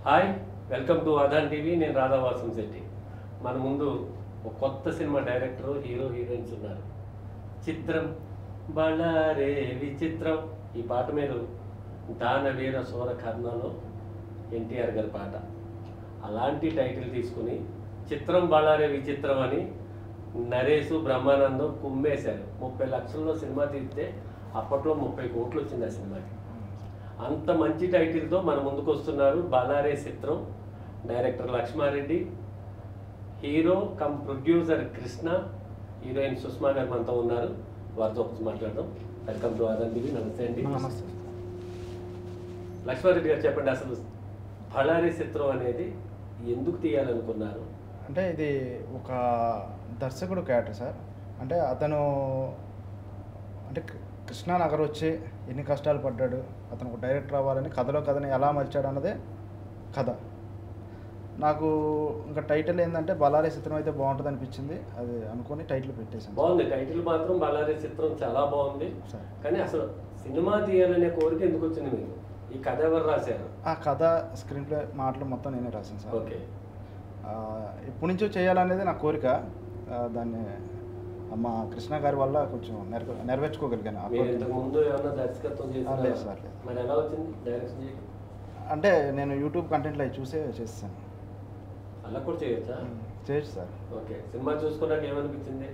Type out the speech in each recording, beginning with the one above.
Hi, welcome to Aadhan TV. నేను రాధావాసం శెట్టి. మన ముందు ఒక కొత్త సినిమా డైరెక్టర్, హీరో, హీరోయిన్స్ ఉన్నారు. చిత్రం బళారే విచిత్రం. ఈ పాట మీద దానవీర సూర కర్ణలో ఎన్టీఆర్ గారి పాట. అలాంటి టైటిల్ తీసుకుని చిత్రం బళారే విచిత్రం అని నరేష్, బ్రహ్మానందం కుమ్మేశారు. 30 లక్షల్లో సినిమా తీస్తే అప్పట్లో 30 కోట్లు వచ్చింది ఆ సినిమాకి. అంత మంచి టైటిల్తో మన ముందుకు వస్తున్నారు బళారే చిత్రం. Director Laxmareddy, hero cum producer Krishna, heroine Sushma గారు మనతో ఉన్నారు. వారితో మాట్లాడదాం. Welcome to Aadhan TV. నమస్తే అండి. నమస్తే. లక్ష్మారెడ్డి గారు చెప్పండి, అసలు బళారే చిత్రం అనేది ఎందుకు తీయాలనుకున్నారు? అంటే ఇది ఒక దర్శకుడు క్యారెక్టర్ సార్. అంటే అతను అంటే కృష్ణానగర్ వచ్చి ఎన్ని కష్టాలు పడ్డాడు, అతను ఒక డైరెక్టర్ అవ్వాలని కథని ఎలా మలిచాడు అన్నదే కథ. నాకు ఇంకా టైటిల్ ఏంటంటే బళారే చిత్రం అయితే బాగుంటుంది అనిపించింది. అది అనుకొని టైటిల్ పెట్టేశాను. బాగుంది టైటిల్ మాత్రం, బళారే చిత్రం చాలా బాగుంది. సార్ కానీ అసలు సినిమా తీయాలనే కోరిక ఎందుకు వచ్చింది మీకు? ఈ కథ ఎవరు రాశారు? ఆ కథ, స్క్రీన్ ప్లే, మాటలు మొత్తం నేనే రాశాను సార్. ఓకే. ఎప్పటి నుంచో చేయాలనేది నా కోరిక. దాన్ని మా కృష్ణ గారి వల్ల కొంచెం నెరవేర్చుకోగలిగాను. మీరు ఇంతకు ముందు ఏమన్నా దర్శకత్వం చేశారా? లేదు సార్, లేదు. మరి ఎలా వచ్చింది డైరెక్షన్ చేయడం? అంటే నేను యూట్యూబ్ కంటెంట్లో అవి చూసే చేస్తాను. అలా కూడా చేయొచ్చా? చేయొచ్చు సార్. ఓకే. సినిమా చూసుకున్నాక ఏమనిపించింది?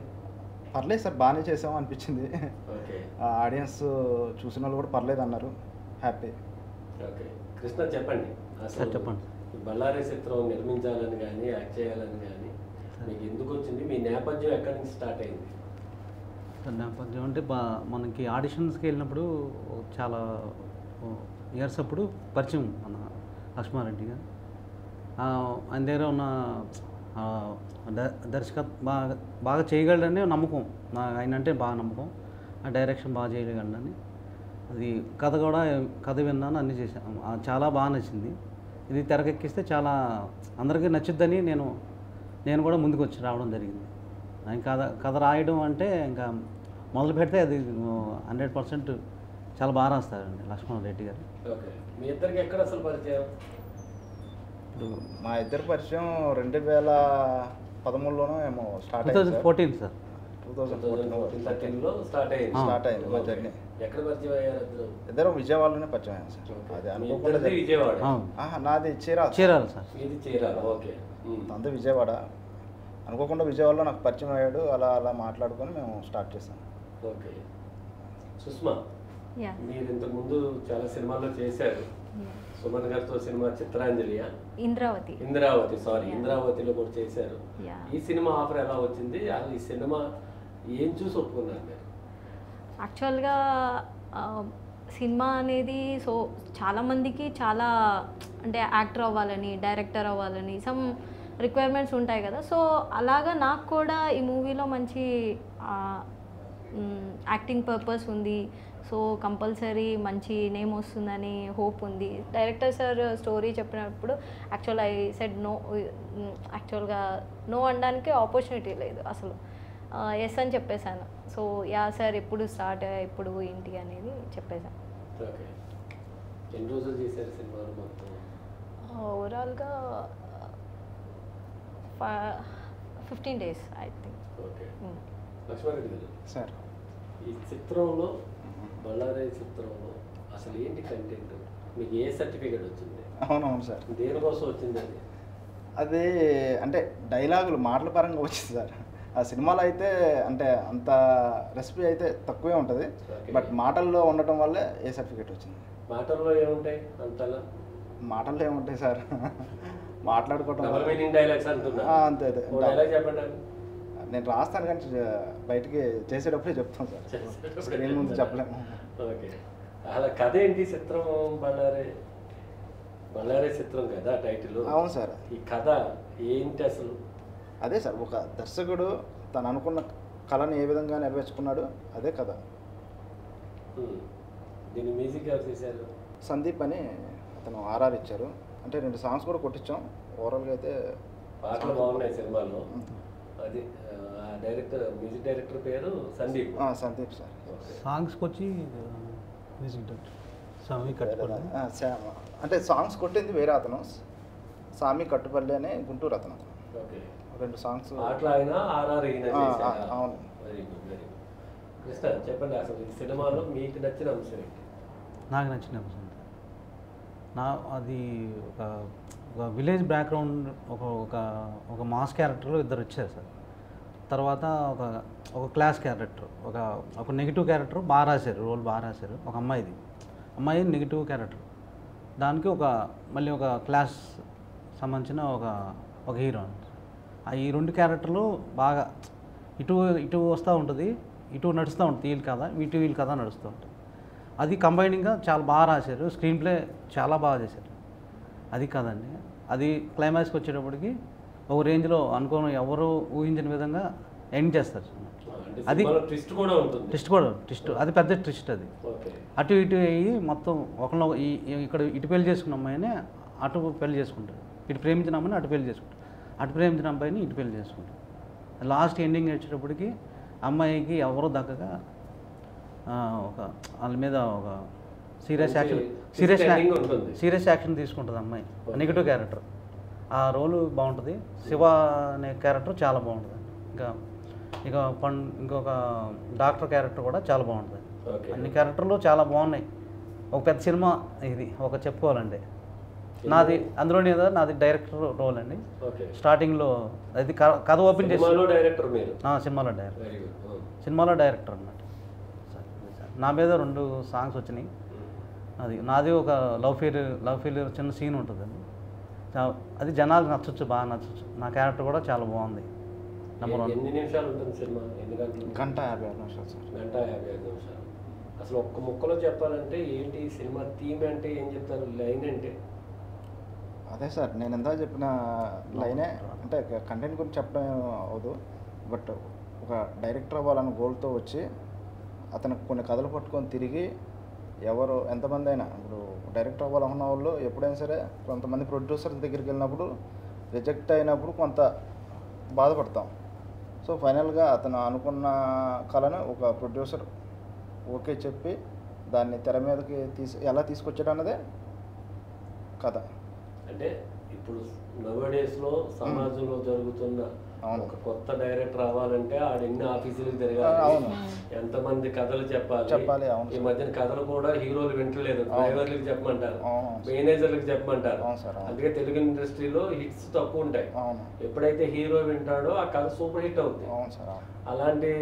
పర్లేదు సార్, బాగానే చేసాము అనిపించింది. ఓకే. ఆడియన్స్ చూసిన వాళ్ళు కూడా పర్లేదు అన్నారు. హ్యాపీ. ఓకే. కృష్ణ చెప్పండి, అసలు చెప్పండి. బళారే చిత్రం నిర్మించాలని కానీ యాక్ట్ చేయాలని కానీ మీకు ఎందుకు వచ్చింది? మీ నేపథ్యం ఎక్కడి నుంచి స్టార్ట్ అయింది? నేపథ్యం అంటే మనకి ఆడిషన్స్కి వెళ్ళినప్పుడు చాలా ఇయర్స్ అప్పుడు పరిచయం మన లక్ష్మారెడ్డి గారు. ఆయన దగ్గర ఉన్న దర్శకత్వం బాగా చేయగలడని నమ్మకం. ఆయన అంటే బాగా నమ్మకం. ఆ డైరెక్షన్ బాగా చేయగలడని. అది కథ విన్నాను, అన్నీ చేశాను. చాలా బాగా నచ్చింది. ఇది తెరకెక్కిస్తే చాలా అందరికీ నచ్చుద్దని నేను కూడా ముందుకు వచ్చి రావడం జరిగింది. ఆయన కథ రాయడం అంటే ఇంకా మొదలు పెడితే అది 100% చాలా బాగా రాస్తారండి లక్ష్మణరెడ్డి గారు. ఓకే. మీ ఇద్దరికి ఎక్కడ అసలు పరిచయం? ఇప్పుడు మా ఇద్దరు పరిచయం 2013లోనో ఏమో స్టార్ట్ అయింది. 2014 సార్. 2013లో స్టార్ట్ అయింది. స్టార్ట్ అయింది మా జర్నీ. ఎక్కడ పరిచయం అయ్యారు ఇద్దరు విజయవాడలోనే పరిచయం అయ్యాను సార్. అది అనుకోకుండా విజయవాడ? నాది చీరాల సార్. ఇది చీరాల. ఓకే. అంతా విజయవాడ. అనుకోకుండా విజయవాడలో నాకు పరిచయం అయ్యాడు. అలా మాట్లాడుకొని మేము స్టార్ట్ చేసాం. ఓకే. సుష్మా, మీరు ఇంతకు ముందు చాలా సినిమాల్లో చేశారు. సుమన్ గారితో సినిమా చిత్రాంజలియా? ఇంద్రావతిలో కూడా చేశారు. ఈ సినిమా ఆఫర్ ఎలా వచ్చింది? అసలు ఈ సినిమా ఏం చూసి ఒప్పుకున్నారు మీరు? యాక్చువల్గా సినిమా అనేది చాలామందికి చాలా అంటే యాక్టర్ అవ్వాలని, డైరెక్టర్ అవ్వాలని సమ్ రిక్వైర్మెంట్స్ ఉంటాయి కదా. సో అలాగా నాకు కూడా ఈ మూవీలో మంచి యాక్టింగ్ పర్పస్ ఉంది. సో కంపల్సరీ మంచి నేమ్ వస్తుందని హోప్ ఉంది. డైరెక్టర్ సార్ స్టోరీ చెప్పినప్పుడు యాక్చువల్ ఐ సెడ్ నో. యాక్చువల్గా నో అనడానికి ఆపర్చునిటీ లేదు అసలు. ఎస్ అని చెప్పేశాను. సో యా సార్, ఎప్పుడు స్టార్ట్, ఎప్పుడు ఏంటి అనేది చెప్పేశాను. ఓకే. ఎన్ని రోజులు చేశారు సినిమాలు మొత్తం? ఓవరాల్గా 15 days I think. Okay. Lakshmareddy గారు సార్, ఈ చిత్రంలో, బళారే చిత్రంలో అసలు ఏంటి కంటెంట్? మీకు ఏ సర్టిఫికేట్ వచ్చింది? అవునవును సార్. దేనికోసం వచ్చింది అది? అది అంటే డైలాగులు, మాటల పరంగా వచ్చింది సార్. ఆ సినిమాలో అయితే అంటే అంత రెసిపీ అయితే తక్కువే ఉంటుంది. బట్ మాటల్లో ఉండటం వల్లే ఏ సర్టిఫికేట్ వచ్చింది. మాటల్లో ఏముంటాయి అంతలా? మాటల్లో ఏముంటాయి సార్, మాట్లాడుకోవటం డైలాగ్స్ అంటున్నా. అంతే అదే. డైలాగ్ చెప్పండి. నేను రాస్తాను కానీ బయటికి చేసేటప్పుడే చెప్తాను సార్. స్క్రీన్ ముందు చెప్పలేము. ఓకే. అలా కథ ఏంటి? చిత్రం బళారే చిత్రం కదా టైటిల్. అవును సార్. ఈ కథ ఏంటి అసలు? అదే సార్, ఒక దర్శకుడు తను అనుకున్న కళని ఏ విధంగా నెరవేర్చుకున్నాడు, అదే కథ. దీన్ని మ్యూజిక్ ఎవరు చేశారు? సందీప్ అని అతను ఆర్ఆర్ ఇచ్చారు. అంటే 2 సాంగ్స్ కూడా కొట్టించాం. ఓవరాల్గా అయితే పాటలు బాగున్నాయి సినిమాలో. అది డైరెక్టర్, మ్యూజిక్ డైరెక్టర్ పేరు సందీప్. సందీప్ సార్. సాంగ్స్కి వచ్చి మ్యూజిక్ డైరెక్టర్ అంటే సాంగ్స్ కొట్టింది వేరే అతను, సామి కట్టుపల్లి అనే గుంటూరు అతను. ఓకే. 2 సాంగ్స్ పాటలు ఆయన ఆర్ఆర్ ఈయన చేశారా? అవును. Very good, very good. Krishna చెప్పండి, అసలు ఈ సినిమాలో మీకు నచ్చిన అంశం ఏంటి? నాకు నచ్చిన అంశం అది ఒక విలేజ్ బ్యాక్గ్రౌండ్, ఒక మాస్ క్యారెక్టర్లో ఇద్దరు వచ్చారు సార్. తర్వాత ఒక క్లాస్ క్యారెక్టర్, ఒక నెగిటివ్ క్యారెక్టర్ బాగా రాశారు, రోల్ బాగా రాశారు. ఒక అమ్మాయి నెగిటివ్ క్యారెక్టర్, దానికి మళ్ళీ ఒక క్లాస్ సంబంధించిన ఒక హీరో. ఈ 2 క్యారెక్టర్లు బాగా ఇటు వస్తూ ఉంటుంది, ఇటు నడుస్తూ ఉంటుంది, వీళ్ళ కథ నడుస్తూ ఉంటుంది. అది కంబైనింగ్గా చాలా బాగా రాశారు. స్క్రీన్ ప్లే చాలా బాగా చేశారు. అది కాదండి, అది క్లైమాక్స్కి వచ్చేటప్పటికి ఒక రేంజ్లో అనుకోని ఎవరు ఊహించిన విధంగా ఎండ్ చేస్తారు. అది ట్విస్ట్ అది పెద్ద ట్విస్ట్. అది అటు ఇటు అయ్యి మొత్తం ఒకళ్ళు ఇక్కడ ఇటు పెళ్లి చేసుకున్న అమ్మాయిని అటు పెళ్లి చేసుకుంటారు, ఇటు ప్రేమించిన అమ్మాయిని అటు పెళ్లి చేసుకుంటారు, అటు ప్రేమించిన అబ్బాయిని ఇటు పెళ్లి చేసుకుంటారు. లాస్ట్ ఎండింగ్ వచ్చేటప్పటికి అమ్మాయికి ఎవరో దక్కగా వాళ్ళ మీద ఒక సీరియస్ యాక్షన్ తీసుకుంటుంది అమ్మాయి, నెగిటివ్ క్యారెక్టర్. ఆ రోలు బాగుంటుంది. శివ అనే క్యారెక్టర్ చాలా బాగుంటుంది. ఇంకొక డాక్టర్ క్యారెక్టర్ కూడా చాలా బాగుంటుంది. అన్ని క్యారెక్టర్లు చాలా బాగున్నాయి. ఒక పెద్ద సినిమా ఇది చెప్పుకోవాలంటే నాది నాది డైరెక్టర్ రోల్ అండి. స్టార్టింగ్లో అది కథ ఓపెన్ చేసి సినిమాలో డైరెక్టర్ అన్నమాట. నా మీద 2 సాంగ్స్ వచ్చినాయి. నాది ఒక లవ్ ఫెయిల్యూర్ చిన్న సీన్ ఉంటుందండి. అది జనాలకు బాగా నచ్చచ్చు. నా క్యారెక్టర్ కూడా చాలా బాగుంది. నెంబర్ 1. ఎన్ని నిమిషాలు ఉంటుంది సినిమా? ఎన్ని గంటలు? 1:56 నిమిషాలు సార్. 1:55 నిమిషాలు. అసలు ఒక్క ముక్కలో చెప్పాలంటే ఏంటి సినిమా థీమ్ అంటే ఏం చెప్తారు? లైన్ అంటే అదే సార్, నేను ఎంత చెప్పిన లైనే. అంటే కంటెంట్ గురించి చెప్పడం అవదు, బట్ ఒక డైరెక్టర్ అవ్వాలన్న గోల్తో వచ్చి అతనికి కొన్ని కథలు పట్టుకొని తిరిగి ఎవరు ఎంతమంది అయినా, ఇప్పుడు డైరెక్టర్ అవ్వాలన్న వాళ్ళు ఎప్పుడైనా సరే కొంతమంది ప్రొడ్యూసర్స్ దగ్గరికి వెళ్ళినప్పుడు రిజెక్ట్ అయినప్పుడు కొంత బాధపడతాం. సో ఫైనల్గా అతను అనుకున్న కళను ఒక ప్రొడ్యూసర్ ఓకే చెప్పి దాన్ని తెర మీదకి ఎలా తీసుకొచ్చాడు అన్నదే కథ. అంటే ఇప్పుడు నవడేస్లో సమాజంలో జరుగుతున్న ఒక కొత్త డైరెక్టర్ అవ్వాలంటే ఎన్ని ఆఫీసులకు తిరగాలి, ఎంతమంది కథలు చెప్పాలి. ఈ మధ్యన కథలు కూడా హీరోలు వింటలేదు, డ్రైవర్లకు చెప్పమంటారు, మేనేజర్లకు చెప్పమంటారు. అందుకే తెలుగు ఇండస్ట్రీలో హిట్స్ తక్కువ ఉంటాయి. ఎప్పుడైతే హీరో వింటాడో ఆ కథ సూపర్ హిట్ అవుతుంది. అలాంటి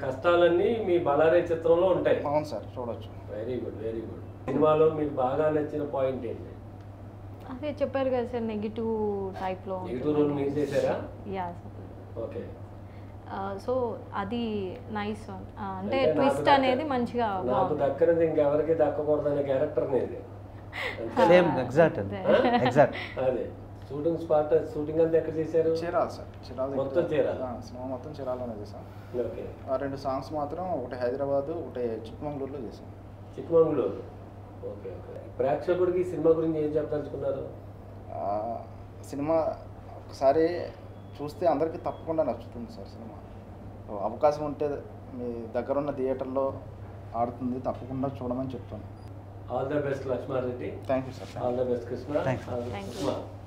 కష్టాలన్నీ మీ బలారే చిత్రంలో ఉంటాయి. అవును సార్, చూడొచ్చు. Very good, very good. సినిమాలో మీకు బాగా నచ్చిన పాయింట్ ఏంటి? అదే చెప్పారు కదా సార్, నెగిటివ్ టైప్లో నెగిటివ్ రోల్ మీరు చేశారా? Yeah sir. ఓకే. సో అది నైస్. అంటే ట్విస్ట్ అనేది మంచిగా నాకు దక్కనది ఇంకెవరికి దక్కకూడదనే క్యారెక్టర్ అనేది. Same exact. అదే షూటింగ్ అంతా ఎక్కడ చేశారు? చీరాల సార్. చీరాల మొత్తం చీరాల. సినిమా మొత్తం చీరాలనే చేశాం. ఓకే. ఆ 2 సాంగ్స్ మాత్రం ఒకటి హైదరాబాద్, ఒకటి చిక్కమంగళూరులో చేశాం. చిక్కమంగళూరు. ఓకే. ఓకే. ప్రేక్షకుడికి సినిమా గురించి ఏం చెప్పదలుచుకున్నారు? సినిమా ఒకసారి చూస్తే అందరికీ తప్పకుండా నచ్చుతుంది సార్. సినిమా అవకాశం ఉంటే మీ దగ్గరున్న థియేటర్లో ఆడుతుంది, తప్పకుండా చూడమని చెప్తాను. All the best Lakshmareddy. Thank you sir. All the best Krishna. Thank you.